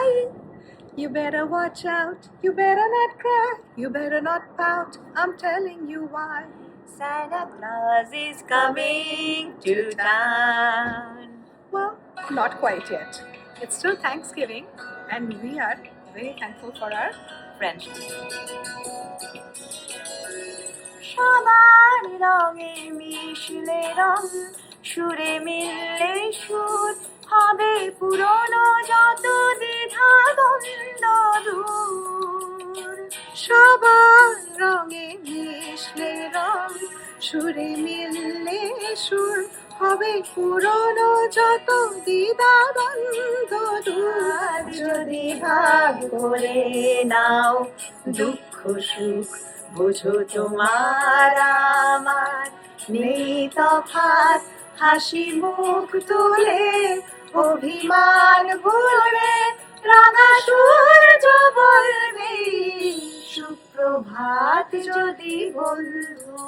crying. You better watch out, you better not cry, you better not pout, I'm telling you why. Santa Claus is coming to town. Well, not quite yet. It's still Thanksgiving, and we are very thankful for our friendship. সবার রঙে মিশলে রং, সুরে মিললে সুর, হবে পুরনো যত দ্বিধা দ্বন্দ্ব দূর। সবার রঙে মিশলে রং, সুরে মিললে সুর, হবে পুরনো যত দ্বিধা দ্বন্দ্ব দূর। যদি ভাগ করে নাও দুঃখ সুখ, বুঝো তোমার আমার নেই তফাৎ, হাসি মুখ তুলে অভিমান ভুলে রাঙা সূর্য বলবে সুপ্রভাত যদি বলবো।